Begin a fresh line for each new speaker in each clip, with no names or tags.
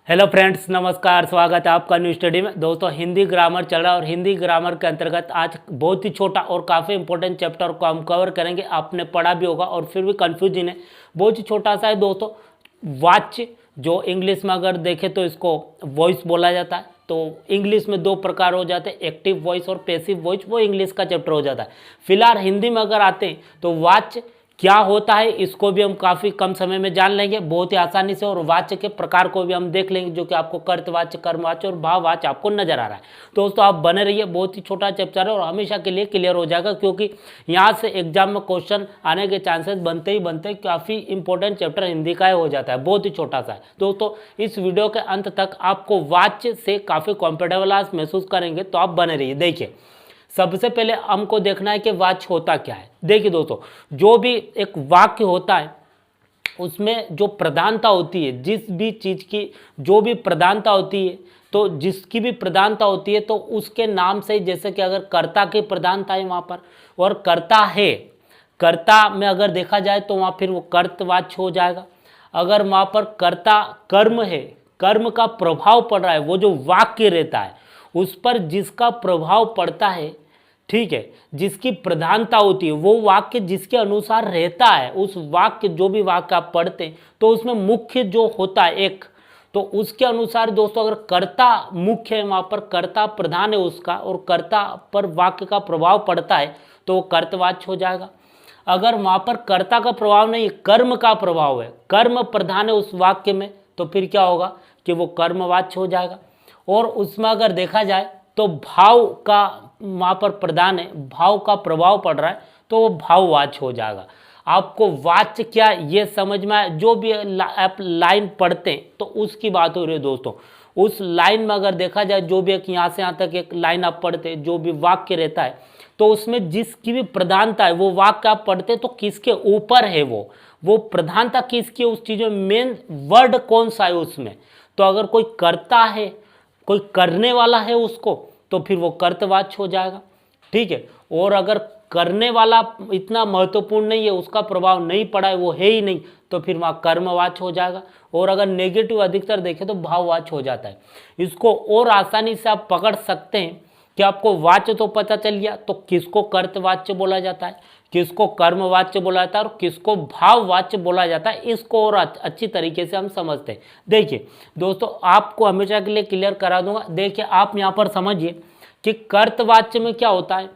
Hello friends, नमस्कार। स्वागत है आपका न्यू स्टडी में। दोस्तों, हिंदी ग्रामर चल रहा है और हिंदी ग्रामर के अंतर्गत आज बहुत ही छोटा और काफ़ी इंपॉर्टेंट चैप्टर को हम कवर करेंगे। आपने पढ़ा भी होगा और फिर भी कन्फ्यूजन है। बहुत ही छोटा सा है दोस्तों। वाच्य, जो इंग्लिश में अगर देखें तो इसको वॉइस बोला जाता है। तो इंग्लिश में दो प्रकार हो जाते हैं, एक्टिव वॉइस और पैसिव वॉइस। वो इंग्लिश का चैप्टर हो जाता है। फिलहाल हिंदी में अगर आते हैं तो वाच्य क्या होता है, इसको भी हम काफ़ी कम समय में जान लेंगे बहुत ही आसानी से। और वाच्य के प्रकार को भी हम देख लेंगे, जो कि आपको कर्तवाच्य, कर्मवाच्य और भाववाच्य आपको नजर आ रहा है। दोस्तों, आप बने रहिए। बहुत ही छोटा चैप्टर है और हमेशा के लिए क्लियर हो जाएगा, क्योंकि यहाँ से एग्जाम में क्वेश्चन आने के चांसेस बनते ही बनते। काफ़ी इंपॉर्टेंट चैप्टर हिंदी का हो जाता है, बहुत ही छोटा सा है। दोस्तों, इस वीडियो के अंत तक आपको वाच्य से काफ़ी कॉम्फर्टेबल आज महसूस करेंगे, तो आप बने रहिए। देखिए, सबसे पहले हमको देखना है कि वाच्य होता क्या है। देखिए दोस्तों, जो भी एक वाक्य होता है उसमें जो प्रधानता होती है, जिस भी चीज़ की जो भी प्रधानता होती है, तो जिसकी भी प्रधानता होती है तो उसके नाम से, जैसे कि अगर कर्ता की प्रधानता है वहाँ पर और कर्ता है, कर्ता में अगर देखा जाए तो वहाँ फिर वो कर्तवाच्य हो जाएगा। अगर वहाँ पर कर्ता कर्म है, कर्म का प्रभाव पड़ रहा है, वो जो वाक्य रहता है उस पर जिसका प्रभाव पड़ता है, ठीक है, जिसकी प्रधानता होती है, वो वाक्य जिसके अनुसार रहता है, उस वाक्य जो भी वाक्य आप पढ़ते हैं तो उसमें मुख्य जो होता है एक, तो उसके अनुसार दोस्तों अगर कर्ता मुख्य है, वहाँ पर कर्ता प्रधान है उसका, और कर्ता पर वाक्य का प्रभाव पड़ता है तो वो कर्तवाच्य हो जाएगा। अगर वहाँ पर कर्ता का प्रभाव नहीं, कर्म का प्रभाव है, कर्म प्रधान है उस वाक्य में, तो फिर क्या होगा कि वो कर्मवाच्य हो जाएगा। और उसमें अगर देखा जाए तो भाव का वहाँ पर प्रधान है, भाव का प्रभाव पड़ रहा है, तो वो भाववाच्य हो जाएगा। आपको वाच्य क्या ये समझ में आए? जो भी आप लाइन पढ़ते हैं तो उसकी बात हो रही है दोस्तों। उस लाइन में अगर देखा जाए, जो भी एक यहाँ से यहाँ तक एक लाइन आप पढ़ते हैं, जो भी वाक्य रहता है, तो उसमें जिसकी भी प्रधानता है, वो वाक्य आप पढ़ते हैं तो किसके ऊपर है वो प्रधानता किसकी है उस चीज़ में, मेन वर्ड कौन सा है उसमें। तो अगर कोई करता है, कोई करने वाला है उसको, तो फिर वो कर्तवाच्य हो जाएगा, ठीक है। और अगर करने वाला इतना महत्वपूर्ण नहीं है, उसका प्रभाव नहीं पड़ा है, वो है ही नहीं, तो फिर वहाँ कर्मवाच्य हो जाएगा। और अगर नेगेटिव अधिकतर देखें तो भाववाच्य हो जाता है। इसको और आसानी से आप पकड़ सकते हैं कि आपको वाच्य तो पता चल गया, तो किसको कर्तवाच्य बोला जाता है, किसको कर्मवाच्य बोला जाता है और किसको भाववाच्य बोला जाता है, इसको और अच्छी तरीके से हम समझते हैं। देखिए दोस्तों, आपको हमेशा के लिए क्लियर करा दूंगा। देखिए, आप यहाँ पर समझिए कि कर्तवाच्य में क्या होता है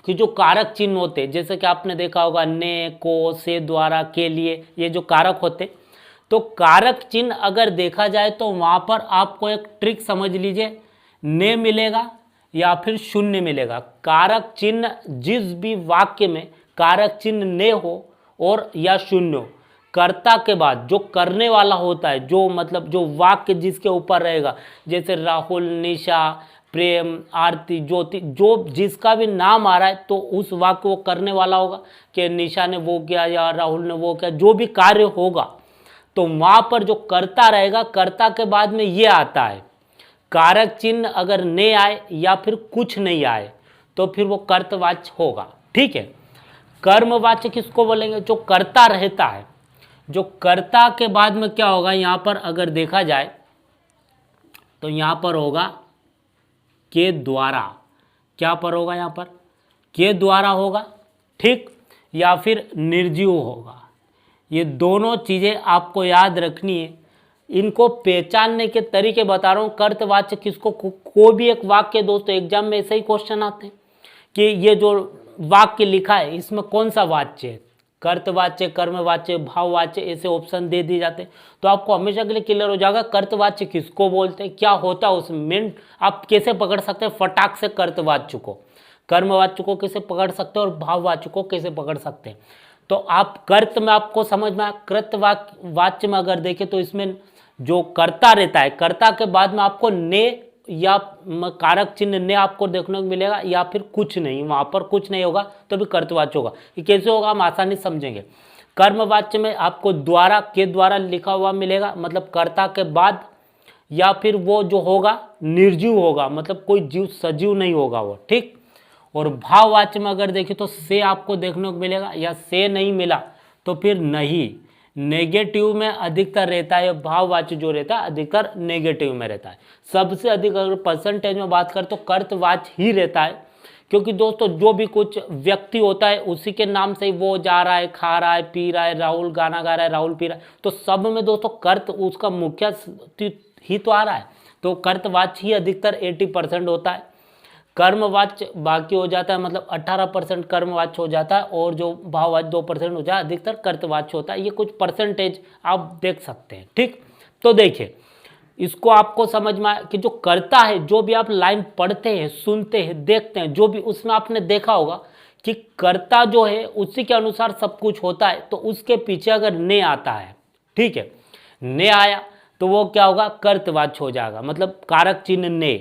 कि जो कारक चिन्ह होते हैं, जैसे कि आपने देखा होगा ने, को, से, द्वारा, के लिए, ये जो कारक होते, तो कारक चिन्ह अगर देखा जाए तो वहाँ पर आपको एक ट्रिक समझ लीजिए, ने मिलेगा या फिर शून्य मिलेगा। कारक चिन्ह जिस भी वाक्य में कारक चिन्ह ने हो और या शून्य हो, कर्ता के बाद जो करने वाला होता है, जो मतलब जो वाक्य जिसके ऊपर रहेगा, जैसे राहुल, निशा, प्रेम, आरती, ज्योति, जो जिसका भी नाम आ रहा है तो उस वाक्य वो करने वाला होगा कि निशा ने वो किया या राहुल ने वो किया, जो भी कार्य होगा, तो वहाँ पर जो कर्ता रहेगा, कर्ता के बाद में ये आता है कारक चिन्ह अगर ने आए या फिर कुछ नहीं आए तो फिर वो कर्तवाच्य होगा, ठीक है। कर्मवाच्य किसको बोलेंगे? जो कर्ता रहता है, जो कर्ता के बाद में क्या होगा, यहाँ पर अगर देखा जाए तो यहाँ पर होगा के द्वारा, क्या पर होगा, यहाँ पर के द्वारा होगा, ठीक, या फिर निर्जीव होगा। ये दोनों चीज़ें आपको याद रखनी है। इनको पहचानने के तरीके बता रहा हूँ। कर्तवाच्य किसको, कोई भी एक वाक्य दोस्तों एग्जाम में ऐसे ही क्वेश्चन आते हैं कि ये जो वाक्य लिखा है इसमें कौन सा वाच्य है, कर्तवाच्य, कर्मवाच्य, भाववाच्य, ऐसे ऑप्शन दे दिए जाते हैं। तो आपको हमेशा के लिए क्लियर हो जाएगा कर्तवाच्य किसको बोलते हैं, क्या होता है उसमें, मेन आप कैसे पकड़ सकते हैं फटाक से कर्तवाच्य को, कर्मवाच्य को कैसे पकड़ सकते हैं और भाववाच्य को कैसे पकड़ सकते हैं। तो आप कर्त में आपको समझ में आया। कृत वाच्य में अगर देखें तो इसमें जो कर्ता रहता है, कर्ता के बाद में आपको ने या कारक चिन्ह ने आपको देखने को मिलेगा, या फिर कुछ नहीं, वहां पर कुछ नहीं होगा तो भी कर्तवाच्य होगा। ये कैसे होगा हम आसानी से समझेंगे। कर्मवाच्य में आपको द्वारा, के द्वारा लिखा हुआ मिलेगा, मतलब कर्ता के बाद, या फिर वो जो होगा निर्जीव होगा, मतलब कोई जीव सजीव नहीं होगा वो, ठीक। और भाववाच्य में अगर देखें तो से आपको देखने को मिलेगा, या से नहीं मिला तो फिर नहीं, नेगेटिव में अधिकतर रहता है, भाववाच्य जो रहता है अधिकतर नेगेटिव में रहता है। सबसे अधिक अगर परसेंटेज में बात करें तो कर्तवाच्य ही रहता है, क्योंकि दोस्तों जो भी कुछ व्यक्ति होता है उसी के नाम से ही वो जा रहा है, खा रहा है, पी रहा है, राहुल गाना गा रहा है, राहुल पी रहा है, तो सब में दोस्तों कर्त उसका मुख्य ही तो आ रहा है, तो कर्तवाच्य ही अधिकतर 80% होता है। कर्मवाच्य बाकी हो जाता है, मतलब 18% कर्मवाच्य हो जाता है, और जो भाववाच्य 2% हो जाता है, अधिकतर कर्तवाच्य होता है। ये कुछ परसेंटेज आप देख सकते हैं। ठीक, तो देखिए इसको आपको समझ में आया कि जो कर्ता है, जो भी आप लाइन पढ़ते हैं, सुनते हैं, देखते हैं, जो भी उसमें आपने देखा होगा कि कर्ता जो है उसी के अनुसार सब कुछ होता है, तो उसके पीछे अगर ने आता है, ठीक है, ने आया तो वो क्या होगा, कर्तवाच्य हो जाएगा, मतलब कारक चिन्ह ने,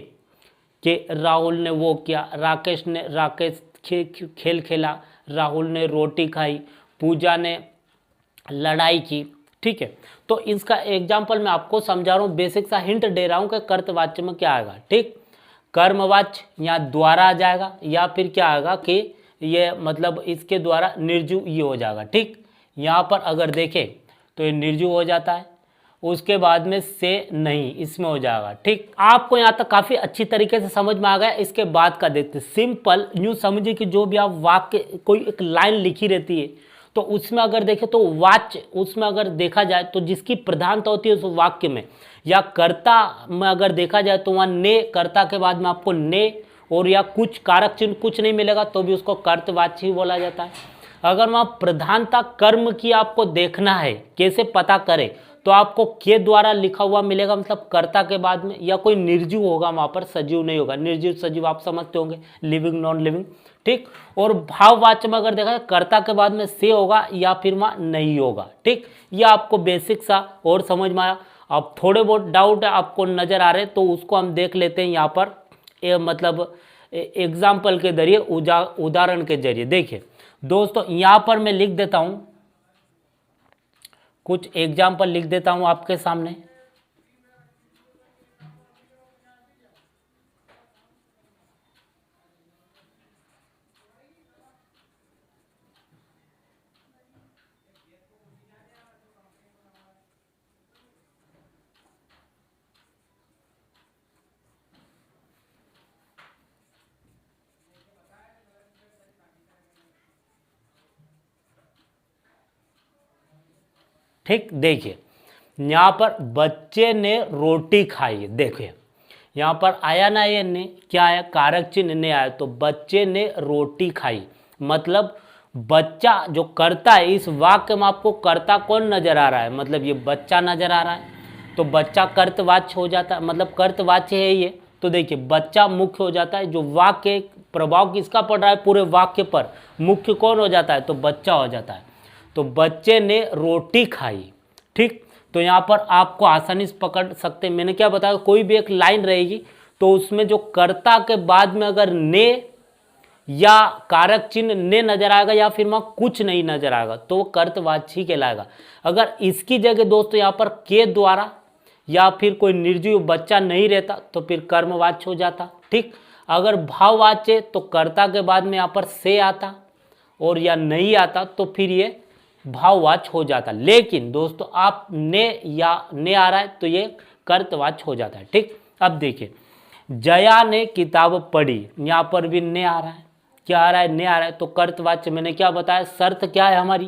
कि राहुल ने वो किया, राकेश खेल खेला, राहुल ने रोटी खाई, पूजा ने लड़ाई की। ठीक है, तो इसका एग्जाम्पल मैं आपको समझा रहा हूँ, बेसिक सा हिंट दे रहा हूँ कि कर्तवाच्य में क्या आएगा। ठीक, कर्मवाच्य यहाँ द्वारा आ जाएगा, या फिर क्या आएगा कि ये मतलब इसके द्वारा निर्जु ये हो जाएगा। ठीक, यहाँ पर अगर देखें तो ये निर्जु हो जाता है, उसके बाद में से नहीं इसमें हो जाएगा। ठीक, आपको यहाँ तक काफ़ी अच्छी तरीके से समझ में आ गया। इसके बाद का देखते, सिंपल न्यू समझिए कि जो भी आप वाक्य, कोई एक लाइन लिखी रहती है, तो उसमें अगर देखें तो वाच्य, उसमें अगर देखा जाए तो जिसकी प्रधानता होती है उस वाक्य में, या कर्ता में अगर देखा जाए तो वहाँ ने, कर्ता के बाद में आपको ने और या कुछ कारक चिन्ह कुछ नहीं मिलेगा तो भी उसको कर्तवाच्य ही बोला जाता है। अगर वहाँ प्रधानता कर्म की आपको देखना है, कैसे पता करें, तो आपको के द्वारा लिखा हुआ मिलेगा, मतलब कर्ता के बाद में, या कोई निर्जीव होगा वहाँ पर, सजीव नहीं होगा। निर्जीव सजीव आप समझते होंगे, लिविंग नॉन लिविंग। ठीक, और भाववाच्य में अगर देखा जाए कर्ता के बाद में से होगा या फिर वहाँ नहीं होगा। ठीक, ये आपको बेसिक सा और समझ में आया। अब थोड़े बहुत डाउट आपको नजर आ रहे तो उसको हम देख लेते हैं यहाँ पर, मतलब एग्जाम्पल के जरिए, उदाहरण के जरिए। देखिए दोस्तों यहाँ पर मैं लिख देता हूँ, कुछ एग्जाम्पल लिख देता हूँ आपके सामने। ठीक, देखिए यहाँ पर बच्चे ने रोटी खाई, देखिए यहाँ पर आया ना, ये ने क्या आया, कारक चिन्ह ने आया, तो बच्चे ने रोटी खाई, मतलब बच्चा जो करता है, इस वाक्य में आपको कर्ता कौन नजर आ रहा है, मतलब ये बच्चा नजर आ रहा है, तो बच्चा कर्तवाच्य हो जाता है, मतलब कर्तवाच्य है ये। तो देखिए बच्चा मुख्य हो जाता है, जो वाक्य प्रभाव किसका पड़ रहा है पूरे वाक्य पर, मुख्य कौन हो जाता है, तो बच्चा हो जाता है। तो बच्चे ने रोटी खाई। ठीक, तो यहाँ पर आपको आसानी से पकड़ सकते हैं, मैंने क्या बताया, कोई भी एक लाइन रहेगी तो उसमें जो कर्ता के बाद में अगर ने या कारक चिन्ह ने नजर आएगा या फिर वहां कुछ नहीं नजर आएगा तो वो कर्तवाच्य कहलाएगा। अगर इसकी जगह दोस्तों यहाँ पर के द्वारा या फिर कोई निर्जीव बच्चा नहीं रहता तो फिर कर्मवाच्य हो जाता। ठीक, अगर भाववाच्य तो कर्ता के बाद में यहाँ पर से आता, और या नहीं आता तो फिर ये भाववाच्य हो जाता। लेकिन दोस्तों आप ने या ने आ रहा है तो ये कर्तवाच्य हो जाता है। ठीक, अब देखिए जया ने किताब पढ़ी, यहाँ पर भी ने आ रहा है, क्या आ रहा है, ने आ रहा है, तो कर्तवाच्य मैंने क्या बताया, शर्त क्या है हमारी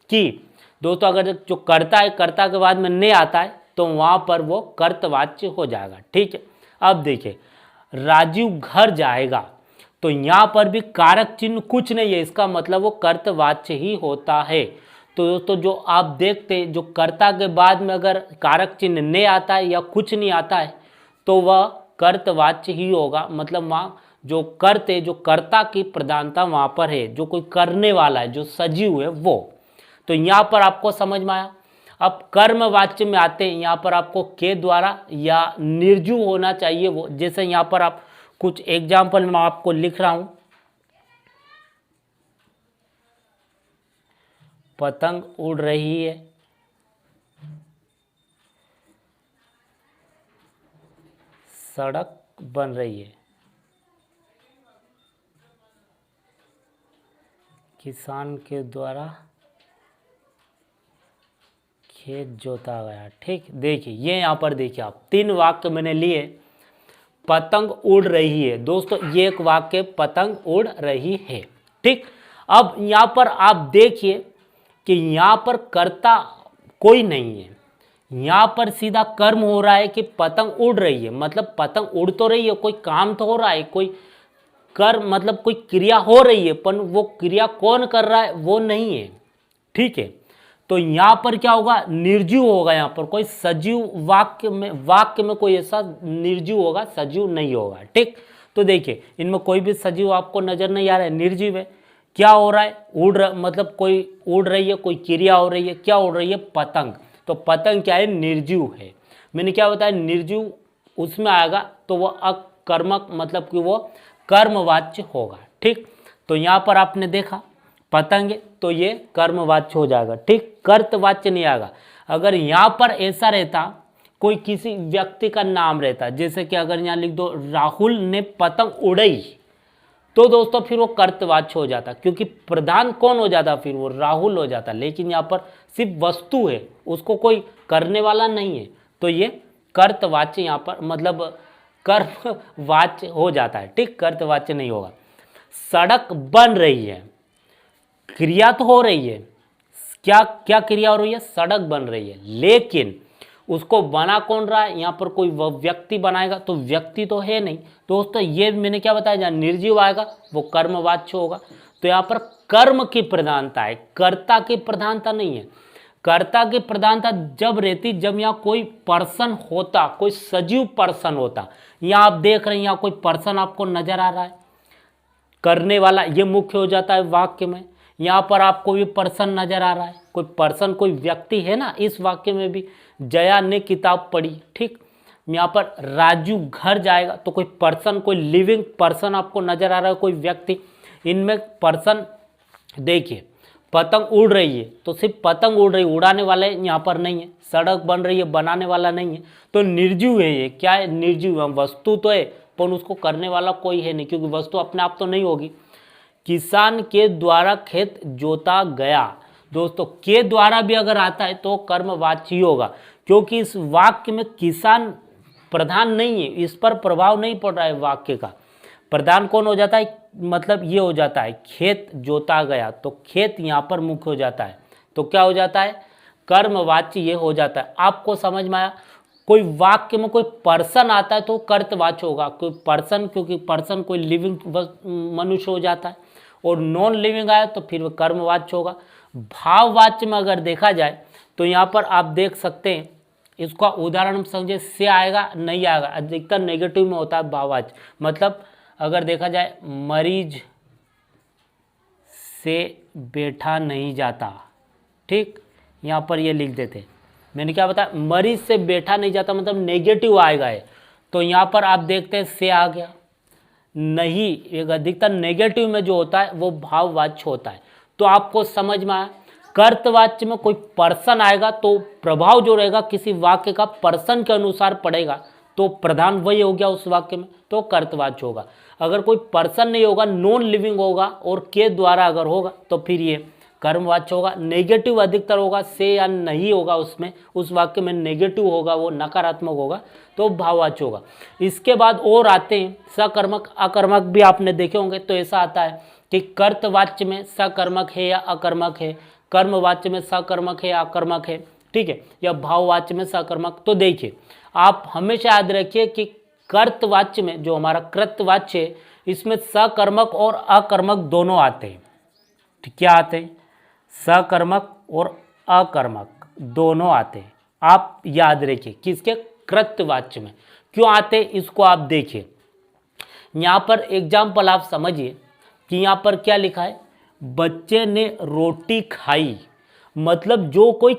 कि दोस्तों अगर जो कर्ता है, कर्ता के बाद में ने आता है तो वहां पर वो कर्तवाच्य हो जाएगा। ठीक है, अब देखिए राजीव घर जाएगा, तो यहां पर भी कारक चिन्ह कुछ नहीं है, इसका मतलब वो कर्तवाच्य ही होता है। तो दोस्तों जो आप देखते, जो कर्ता के बाद में अगर कारक चिन्ह ने आता है या कुछ नहीं आता है तो वह कर्तवाच्य ही होगा, मतलब वहाँ जो करते, जो कर्ता की प्रधानता वहाँ पर है, जो कोई करने वाला है, जो सजीव है वो। तो यहाँ पर आपको समझ में आया। अब कर्मवाच्य में आते हैं, यहाँ पर आपको के द्वारा या निर्जीव होना चाहिए वो, जैसे यहाँ पर आप कुछ एग्जाम्पल मैं आपको लिख रहा हूँ। पतंग उड़ रही है, सड़क बन रही है, किसान के द्वारा खेत जोता गया। ठीक, देखिए ये यहाँ पर देखिए आप 3 वाक्य मैंने लिए। पतंग उड़ रही है दोस्तों, ये एक वाक्य पतंग उड़ रही है। ठीक, अब यहाँ पर आप देखिए कि यहाँ पर कर्ता कोई नहीं है, यहाँ पर सीधा कर्म हो रहा है कि पतंग उड़ रही है, मतलब पतंग उड़ तो रही है, कोई काम तो हो रहा है, कोई कर्म मतलब कोई क्रिया हो रही है, पर वो क्रिया कौन कर रहा है वो नहीं है। ठीक है, तो यहाँ पर क्या होगा, निर्जीव होगा। यहाँ पर कोई सजीव वाक्य में कोई ऐसा निर्जीव होगा, सजीव नहीं होगा। ठीक, तो देखिए इनमें कोई भी सजीव आपको नजर नहीं आ रहा है, निर्जीव है। क्या हो रहा है, मतलब कोई उड़ रही है, कोई क्रिया हो रही है। क्या उड़ रही है, पतंग। तो पतंग क्या है, निर्जीव है। मैंने क्या बताया, निर्जीव उसमें आएगा तो वह अकर्मक मतलब कि वो कर्मवाच्य होगा। ठीक, तो यहाँ पर आपने देखा पतंग तो ये कर्मवाच्य हो जाएगा। ठीक, कर्तवाच्य नहीं आएगा। अगर यहाँ पर ऐसा रहता, कोई किसी व्यक्ति का नाम रहता, जैसे कि अगर यहाँ लिख दो राहुल ने पतंग उड़ाई, तो दोस्तों फिर वो कर्तवाच्य हो जाता, क्योंकि प्रधान कौन हो जाता, फिर वो राहुल हो जाता। लेकिन यहाँ पर सिर्फ वस्तु है, उसको कोई करने वाला नहीं है, तो ये कर्तवाच्य यहाँ पर मतलब कर्मवाच्य हो जाता है। ठीक, कर्तवाच्य नहीं होगा। सड़क बन रही है, क्रिया तो हो रही है। क्या क्या क्रिया हो रही है, सड़क बन रही है, लेकिन उसको बना कौन रहा है, यहाँ पर कोई व्यक्ति बनाएगा तो व्यक्ति तो है नहीं दोस्तों। ये मैंने क्या बताया, जहाँ निर्जीव आएगा वो कर्मवाच्य होगा। तो यहाँ पर कर्म की प्रधानता है, कर्ता की प्रधानता नहीं है। कर्ता की प्रधानता जब रहती, जब यहाँ कोई पर्सन होता, कोई सजीव पर्सन होता। यहाँ आप देख रहे हैं, यहाँ कोई पर्सन आपको नजर आ रहा है, करने वाला, ये मुख्य हो जाता है वाक्य में। यहाँ पर आपको भी पर्सन नजर आ रहा है, कोई पर्सन कोई व्यक्ति है ना। इस वाक्य में भी जया ने किताब पढ़ी। ठीक, यहाँ पर राजू घर जाएगा, तो कोई पर्सन, कोई लिविंग पर्सन आपको नजर आ रहा है, कोई व्यक्ति। इनमें पर्सन देखिए, पतंग उड़ रही है तो सिर्फ पतंग उड़ रही, उड़ाने वाले यहाँ पर नहीं है। सड़क बन रही है, बनाने वाला नहीं है, तो निर्जीव है ये। क्या है, निर्जीव। वस्तु तो है पर उसको करने वाला कोई है नहीं, क्योंकि वस्तु अपने आप तो नहीं होगी। किसान के द्वारा खेत जोता गया, दोस्तों के द्वारा भी अगर आता है तो कर्मवाची होगा, क्योंकि इस वाक्य में किसान प्रधान नहीं है, इस पर प्रभाव नहीं पड़ रहा है वाक्य का। प्रधान कौन हो जाता है, मतलब ये हो जाता है खेत जोता गया, तो खेत यहाँ पर मुख्य हो जाता है, तो क्या हो जाता है, कर्मवाची ये हो जाता है। आपको समझ में आया। कोई वाक्य में कोई पर्सन आता है तो कर्तवाच्य होगा, कोई पर्सन, क्योंकि पर्सन कोई लिविंग मनुष्य हो जाता है, और नॉन लिविंग आया तो फिर वो कर्मवाच्य होगा। भाववाच्य में अगर देखा जाए तो यहाँ पर आप देख सकते हैं, इसका उदाहरण हम समझे, से आएगा नहीं आएगा, अधिकतर नेगेटिव में होता है भाववाच्य। मतलब अगर देखा जाए, मरीज से बैठा नहीं जाता। ठीक, यहाँ पर ये लिख देते, मैंने क्या बताया, मरीज से बैठा नहीं जाता मतलब नेगेटिव आएगा है, तो यहाँ पर आप देखते हैं से आ गया। नहीं, एक अधिकतर नेगेटिव में जो होता है वो भाववाच्य होता है। तो आपको समझ में आया। कर्तवाच्य में कोई पर्सन आएगा तो प्रभाव जो रहेगा किसी वाक्य का पर्सन के अनुसार पड़ेगा, तो प्रधान वही हो गया उस वाक्य में, तो कर्तवाच्य होगा। अगर कोई पर्सन नहीं होगा, नॉन लिविंग होगा और के द्वारा अगर होगा तो फिर ये कर्मवाच्य होगा। नेगेटिव अधिकतर होगा, से या नहीं होगा, उसमें उस वाक्य में नेगेटिव होगा, वो नकारात्मक होगा, तो भाववाच्य होगा। इसके बाद और आते हैं सकर्मक अकर्मक, भी आपने देखे होंगे। तो ऐसा आता है कि कर्तवाच्य में सकर्मक है या अकर्मक है, कर्मवाच्य में सकर्मक है या अकर्मक है। ठीक है, या भाववाच्य में सकर्मक। तो देखिए, आप हमेशा याद रखिए कि कर्तवाच्य में जो हमारा कृतवाच्य है, इसमें सकर्मक और अकर्मक दोनों आते हैं। क्या आते हैं, सकर्मक और अकर्मक दोनों आते हैं। आप याद रखिए किसके, कृतवाच्य में। क्यों आते हैं इसको आप देखिए। यहाँ पर एग्जाम्पल आप समझिए कि यहाँ पर क्या लिखा है, बच्चे ने रोटी खाई। मतलब जो कोई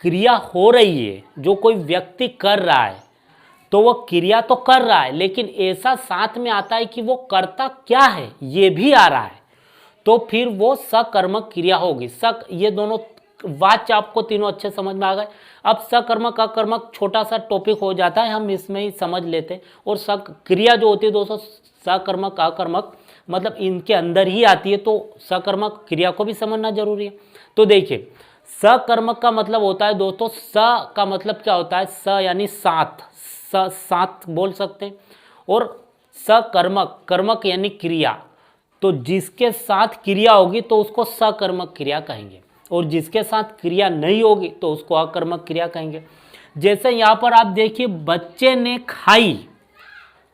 क्रिया हो रही है, जो कोई व्यक्ति कर रहा है, तो वो क्रिया तो कर रहा है, लेकिन ऐसा साथ में आता है कि वो करता क्या है ये भी आ रहा है, तो फिर वो सकर्मक क्रिया होगी। ये दोनों वाच्य आपको तीनों अच्छे समझ में आ गए। अब सकर्मक अकर्मक छोटा सा टॉपिक हो जाता है, हम इसमें ही समझ लेते हैं। और क्रिया जो होती है दोस्तों, सकर्मक अकर्मक मतलब इनके अंदर ही आती है, तो सकर्मक क्रिया को भी समझना जरूरी है। तो देखिए, सकर्मक का मतलब होता है दोस्तों, स का मतलब क्या होता है, स यानी साथ, साथ बोल सकते हैं। और सकर्मक, कर्मक यानी क्रिया, तो जिसके साथ क्रिया होगी तो उसको सकर्मक क्रिया कहेंगे, और जिसके साथ क्रिया नहीं होगी तो उसको अकर्मक क्रिया कहेंगे। जैसे यहाँ पर आप देखिए, बच्चे ने खाई,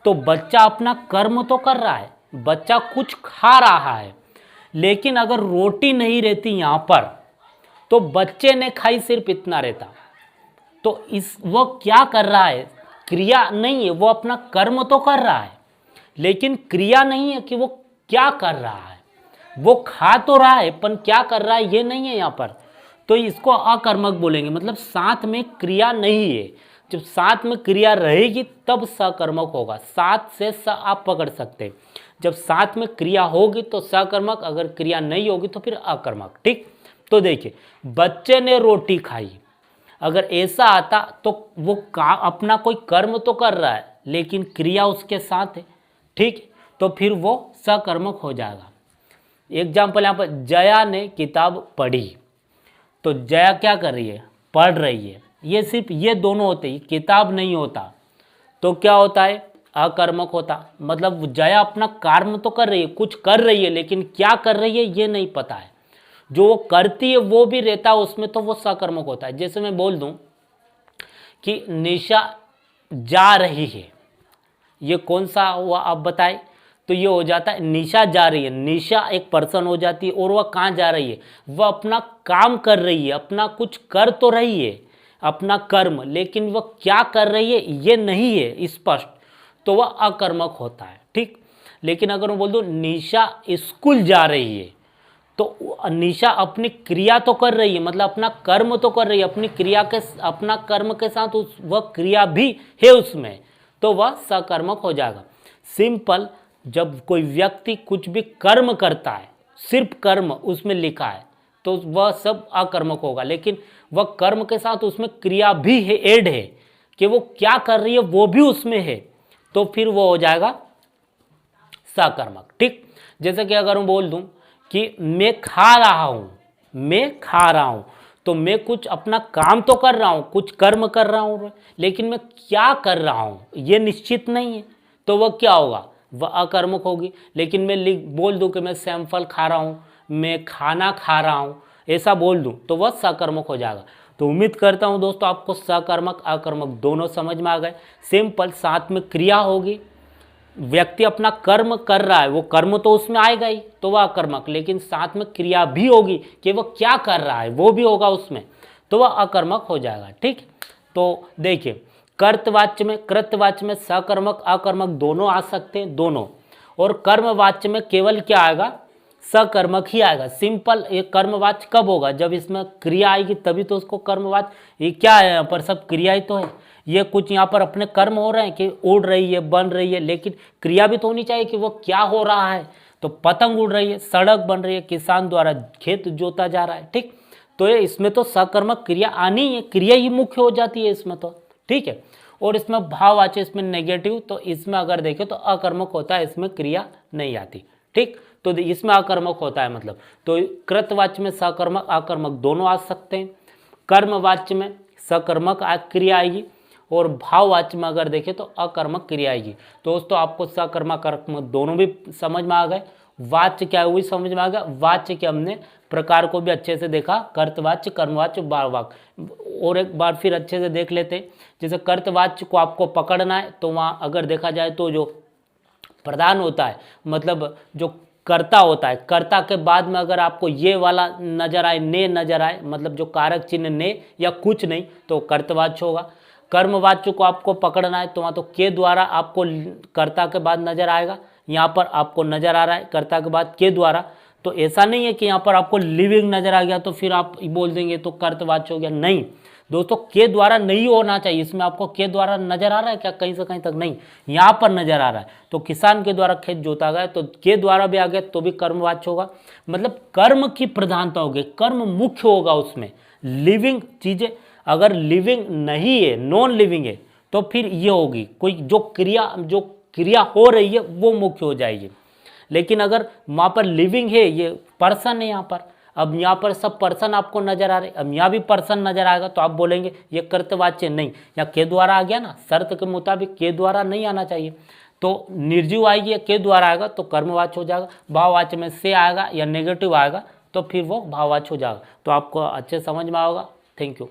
तो बच्चा अपना कर्म तो कर रहा है, बच्चा कुछ खा रहा है, लेकिन अगर रोटी नहीं रहती यहाँ पर तो बच्चे ने खाई सिर्फ इतना रहता, तो वो क्या कर रहा है, क्रिया नहीं है, वो अपना कर्म तो कर रहा है, लेकिन क्रिया नहीं है कि वो क्या कर रहा है, वो खा तो रहा है पर क्या कर रहा है ये नहीं है यहाँ पर, तो इसको अकर्मक बोलेंगे। मतलब साथ में क्रिया नहीं है, जब साथ में क्रिया रहेगी तब सकर्मक होगा। साथ से स आप पकड़ सकते हैं, जब साथ में क्रिया होगी तो सकर्मक, अगर क्रिया नहीं होगी तो फिर अकर्मक। ठीक, तो देखिए, बच्चे ने रोटी खाई, अगर ऐसा आता तो वो अपना कोई कर्म तो कर रहा है लेकिन क्रिया उसके साथ है। ठीक, तो फिर वो सकर्मक हो जाएगा। एग्जाम्पल यहाँ पर, जया ने किताब पढ़ी, तो जया क्या कर रही है, पढ़ रही है, ये सिर्फ ये दोनों होते ही, किताब नहीं होता तो क्या होता है, अकर्मक होता। मतलब जया अपना कर्म तो कर रही है, कुछ कर रही है, लेकिन क्या कर रही है ये नहीं पता है, जो वो करती है वो भी रहता है उसमें, तो वो सकर्मक होता है। जैसे मैं बोल दूं कि निशा जा रही है, ये कौन सा हुआ आप बताएं, तो ये हो जाता है निशा जा रही है, निशा एक पर्सन हो जाती है, और वह कहाँ जा रही है, वह अपना काम कर रही है, अपना कुछ कर तो रही है, अपना कर्म, लेकिन वह क्या कर रही है ये नहीं है स्पष्ट, तो वह अकर्मक होता है। ठीक, लेकिन अगर मैं बोल दूं निशा स्कूल जा रही है, तो निशा अपनी क्रिया तो कर रही है, मतलब अपना कर्म तो कर रही है, अपनी क्रिया के, अपना कर्म के साथ वह क्रिया भी है उसमें, तो वह सकर्मक हो जाएगा। सिंपल, जब कोई व्यक्ति कुछ भी कर्म करता है, सिर्फ कर्म उसमें लिखा है, तो वह सब अकर्मक होगा, लेकिन वह कर्म के साथ उसमें क्रिया भी है, ऐड है, कि वो क्या कर रही है वो भी उसमें है, तो फिर वो हो जाएगा सकर्मक। ठीक, जैसे कि अगर मैं बोल दूं कि मैं खा रहा हूं, मैं खा रहा हूं, तो मैं कुछ अपना काम तो कर रहा हूं, कुछ कर्म कर रहा हूं, लेकिन मैं क्या कर रहा हूं ये निश्चित नहीं है, तो वह क्या होगा, वह अकर्मक होगी। लेकिन मैं बोल दूं कि मैं सैंपल खा रहा हूं, मैं खाना खा रहा हूं, ऐसा बोल दूं तो वह सकर्मक हो जाएगा। तो उम्मीद करता हूं दोस्तों आपको सकर्मक अकर्मक दोनों समझ में आ गए। सिंपल, साथ में क्रिया होगी, व्यक्ति अपना कर्म कर रहा है, वो कर्म तो उसमें आएगा ही, तो वह अकर्मक, लेकिन साथ में क्रिया भी होगी कि वह क्या कर रहा है वो भी होगा उसमें, तो वह अकर्मक हो जाएगा। ठीक, तो देखिए, कर्तवाच्य में, कृतवाच्य में सकर्मक अकर्मक दोनों आ सकते हैं, दोनों, और कर्मवाच्य में केवल क्या आएगा, सकर्मक ही आएगा। सिंपल, ये कर्मवाच्य कब होगा, जब इसमें क्रिया आएगी तभी तो उसको कर्मवाच्य। ये क्या है यहाँ पर, सब क्रिया ही तो है, ये कुछ यहाँ पर अपने कर्म हो रहे हैं कि उड़ रही है, बन रही है, लेकिन क्रिया भी तो होनी चाहिए कि वो क्या हो रहा है, तो पतंग उड़ रही है, सड़क बन रही है, किसान द्वारा खेत जोता जा रहा है। ठीक, तो ये इसमें तो सकर्मक क्रिया आनी है, क्रिया ही मुख्य हो जाती है इसमें तो। ठीक है, और इसमें भाववाच्य, इसमें नेगेटिव, तो इसमें अगर देखें तो अकर्मक होता है, इसमें क्रिया नहीं आती। ठीक, तो इसमें अकर्मक होता है, मतलब तो कृतवाच्य में सकर्मक अकर्मक दोनों आ सकते हैं, कर्मवाच्य में सकर्मक क्रिया आएगी, और भाववाच्य में अगर देखें तो अकर्मक क्रिया आएगी। दोस्तों आपको सकर्मक अकर्मक दोनों भी समझ में आ गए, वाच्य क्या है वो भी समझ में आ गया, वाच्य के हमने प्रकार को भी अच्छे से देखा, कर्तवाच्य, कर्मवाच्य, भाववाच्य, और एक बार फिर अच्छे से देख लेते हैं। जैसे कर्तवाच्य को आपको पकड़ना है तो वहाँ अगर देखा जाए तो जो प्रधान होता है, मतलब जो कर्ता होता है, कर्ता के बाद में अगर आपको ये वाला नजर आए, ने नजर आए, मतलब जो कारक चिन्ह ने या कुछ नहीं, तो कर्तवाच्य होगा। कर्मवाच्य को आपको पकड़ना है तो वहाँ तो के द्वारा आपको कर्ता के बाद नजर आएगा, यहाँ पर आपको नजर आ रहा है कर्ता के बाद के द्वारा, तो ऐसा नहीं है कि यहाँ पर आपको लिविंग नजर आ गया तो फिर आप बोल देंगे तो कर्तवाच्य हो गया, नहीं दोस्तों, के द्वारा नहीं होना चाहिए। इसमें आपको के द्वारा नजर आ रहा है क्या, कहीं से कहीं तक नहीं, यहाँ पर नजर आ रहा है, तो किसान के द्वारा खेत जोता गया तो के द्वारा भी आ गया तो भी कर्मवाच्य होगा, मतलब कर्म की प्रधानता होगी, कर्म मुख्य होगा उसमें। लिविंग चीजें अगर लिविंग नहीं है, नॉन लिविंग है, तो फिर ये होगी कोई जो क्रिया हो रही है वो मुख्य हो जाएगी। लेकिन अगर वहाँ पर लिविंग है, ये पर्सन है यहाँ पर, अब यहाँ पर सब पर्सन आपको नजर आ रहे, अब यहाँ भी पर्सन नजर आएगा तो आप बोलेंगे ये कर्तवाच्य नहीं, यहाँ के द्वारा आ गया ना, शर्त के मुताबिक के द्वारा नहीं आना चाहिए, तो निर्जीव आएगी या के द्वारा आएगा तो कर्मवाच्य हो जाएगा। भाववाच्य में से आएगा या नेगेटिव आएगा तो फिर वो भाववाच्य हो जाएगा। तो आपको अच्छे समझ में आएगा। Thank you.